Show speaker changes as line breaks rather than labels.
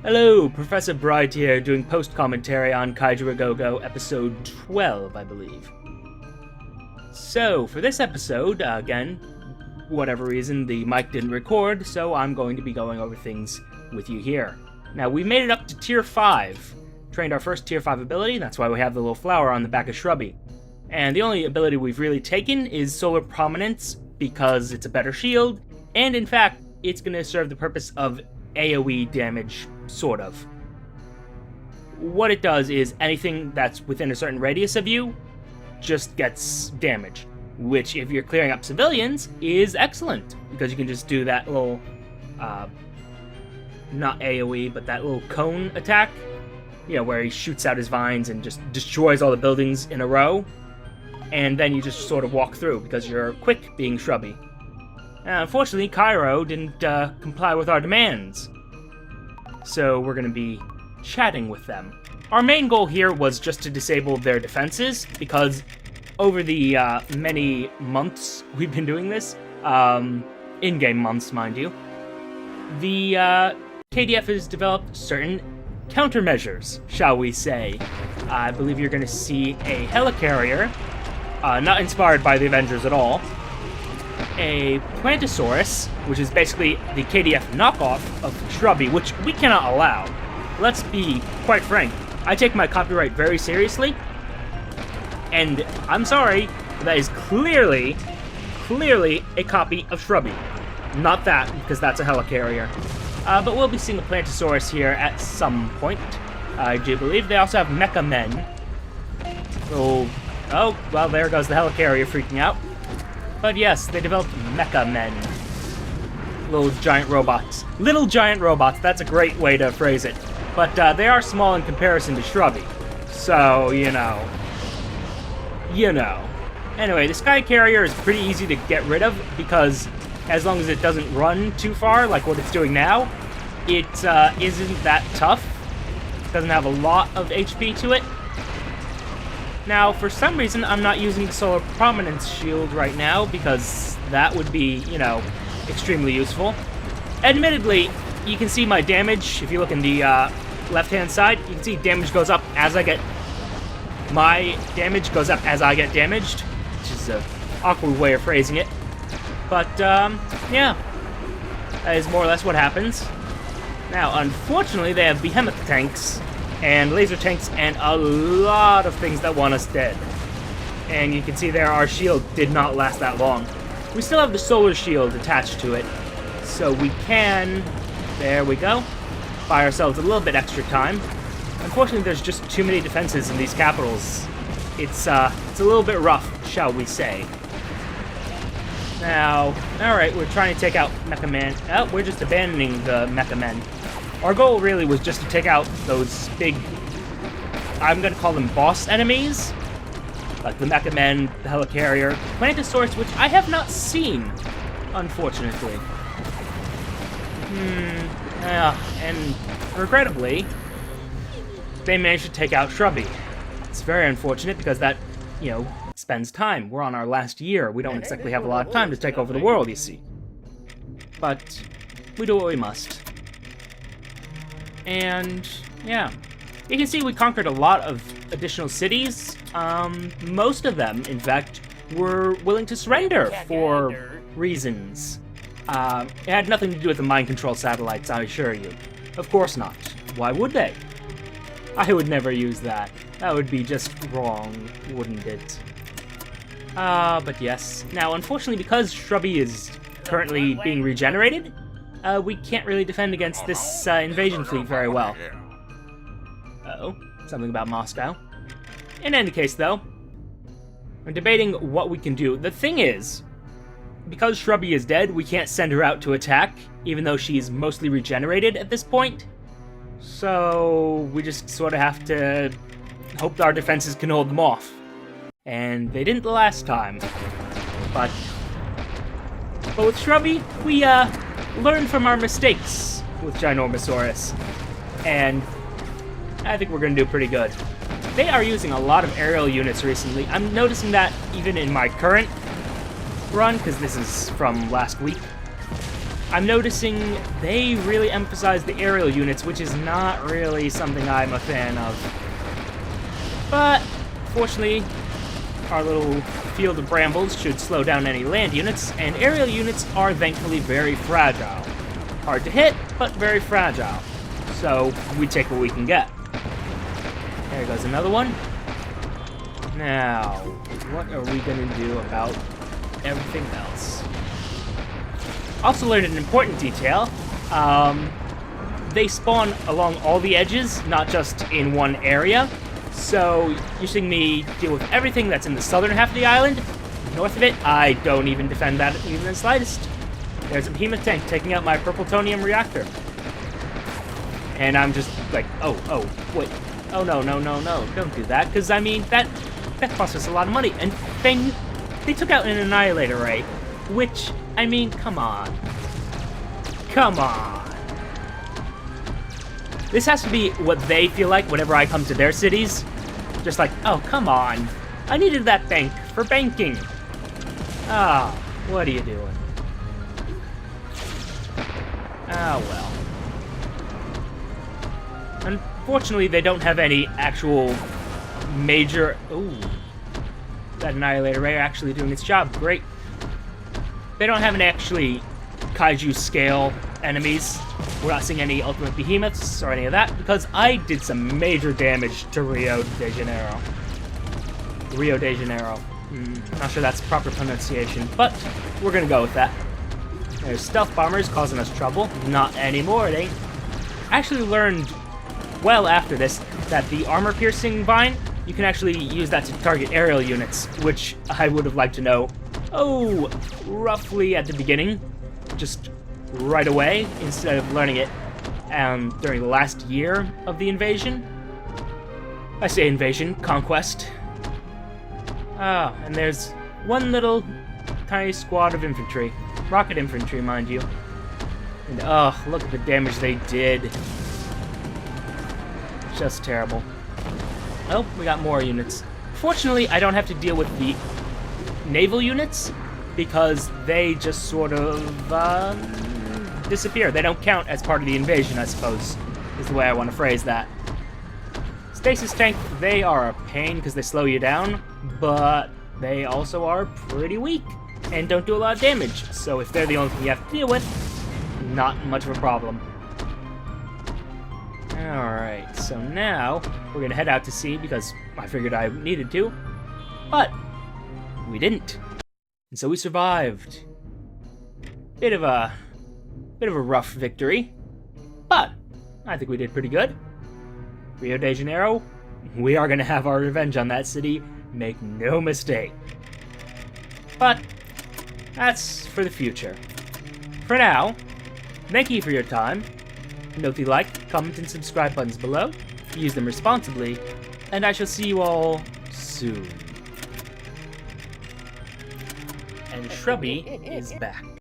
Hello, Professor Bright here, doing post-commentary on Kaiju-A-Go-Go, episode 12, I believe. So, for this episode, again, whatever reason, the mic didn't record, so I'm going to be going over things with you here. Now, we made it up to Tier 5, trained our first Tier 5 ability, that's why we have the little flower on the back of Shrubby. And the only ability we've really taken is Solar Prominence, because it's a better shield, and in fact, it's going to serve the purpose of AoE damage, sort of. What it does is anything that's within a certain radius of you just gets damage, which if you're clearing up civilians is excellent, because you can just do that little, not AoE, but that little cone attack, where he shoots out his vines and just destroys all the buildings in a row, and then you just sort of walk through because you're quick being Shrubby. Unfortunately, Cairo didn't comply with our demands, so we're going to be chatting with them. Our main goal here was just to disable their defenses, because over the many months we've been doing this, in-game months, mind you, the KDF has developed certain countermeasures, shall we say. I believe you're going to see a helicarrier, not inspired by the Avengers at all, a Plantosaurus, which is basically the KDF knockoff of Shrubby, which we cannot allow. Let's be quite frank, I take my copyright very seriously, and I'm sorry, that is clearly a copy of Shrubby. Not that, because that's a helicarrier. But we'll be seeing a Plantosaurus here at some point, I do believe. They also have Mecha Men. Oh, well, there goes the helicarrier freaking out. But yes, they developed Mecha Men. Little giant robots. Little giant robots, that's a great way to phrase it. But they are small in comparison to Shrubby. So, you know. Anyway, the Sky Carrier is pretty easy to get rid of, because as long as it doesn't run too far, like what it's doing now, it isn't that tough. It doesn't have a lot of HP to it. Now, for some reason, I'm not using the Solar Prominence shield right now, because that would be, extremely useful. Admittedly, you can see my damage. If you look in the left-hand side, you can see damage goes up as I get... My damage goes up as I get damaged, which is an awkward way of phrasing it. But, yeah, that is more or less what happens. Now, unfortunately, they have behemoth tanks, and laser tanks, and a lot of things that want us dead. And you can see there, our shield did not last that long. We still have the solar shield attached to it, so we can, there we go, buy ourselves a little bit extra time. Unfortunately, there's just too many defenses in these capitals. It's a little bit rough, shall we say. Now, alright, we're trying to take out Mecha Man. Oh, we're just abandoning the Mecha Men. Our goal really was just to take out those big, I'm going to call them boss enemies, like the Mecha Men, the Helicarrier, Plantosaurus, which I have not seen, unfortunately. And regrettably, they managed to take out Shrubby. It's very unfortunate because that, spends time. We're on our last year. We don't exactly have a lot of time to take over the world, you see. But we do what we must. And, yeah. You can see we conquered a lot of additional cities. Most of them, in fact, were willing to surrender for reasons. It had nothing to do with the mind control satellites, I assure you. Of course not. Why would they? I would never use that. That would be just wrong, wouldn't it? But yes. Now, unfortunately, because Shrubby is currently being regenerated, we can't really defend against this invasion fleet very well. Uh-oh, something about Moscow. In any case, though, I'm debating what we can do. The thing is, because Shrubby is dead, we can't send her out to attack, even though she's mostly regenerated at this point. So we just sort of have to hope our defenses can hold them off. And they didn't the last time. But with Shrubby, we learned from our mistakes with Ginormosaurus. And I think we're going to do pretty good. They are using a lot of aerial units recently. I'm noticing that even in my current run, because this is from last week. I'm noticing they really emphasize the aerial units, which is not really something I'm a fan of. But, fortunately, our little field of brambles should slow down any land units, and aerial units are thankfully very fragile. Hard to hit, but very fragile. So, we take what we can get. There goes another one. Now, what are we going to do about everything else? Also learned an important detail. They spawn along all the edges, not just in one area. So, you're seeing me deal with everything that's in the southern half of the island. North of it, I don't even defend that even the slightest. There's a behemoth tank taking out my purple plutonium reactor. And I'm just like, oh, wait. Oh, no, don't do that. Because, I mean, that costs us a lot of money. And they took out an annihilator ray, which, I mean, come on. Come on. This has to be what they feel like whenever I come to their cities. Just like, oh, come on. I needed that bank for banking. Ah, oh, what are you doing? Ah, well. Unfortunately, they don't have any actual major... Ooh. That annihilator ray actually doing its job. Great. They don't have any actually kaiju scale enemies. We're not seeing any ultimate behemoths or any of that because I did some major damage to Rio de Janeiro. Rio de Janeiro. Not sure that's proper pronunciation, but we're gonna go with that. There's stealth bombers causing us trouble. Not anymore, it ain't. I actually learned well after this that the armor-piercing vine, you can actually use that to target aerial units, which I would have liked to know, roughly at the beginning, just right away, instead of learning it during the last year of the invasion. I say invasion, conquest. And there's one little tiny squad of infantry. Rocket infantry, mind you. And look at the damage they did. Just terrible. Oh, we got more units. Fortunately, I don't have to deal with the naval units because they just sort of disappear. They don't count as part of the invasion, I suppose, is the way I want to phrase that. Stasis tank, they are a pain because they slow you down, but they also are pretty weak and don't do a lot of damage. So if they're the only thing you have to deal with, not much of a problem. Alright, so now we're going to head out to sea because I figured I needed to, but we didn't. And so we survived. Bit of a rough victory, but I think we did pretty good. Rio de Janeiro, we are going to have our revenge on that city, make no mistake. But that's for the future. For now, thank you for your time. Note the like, comment, and subscribe buttons below. Use them responsibly, and I shall see you all soon. And Shrubby is back.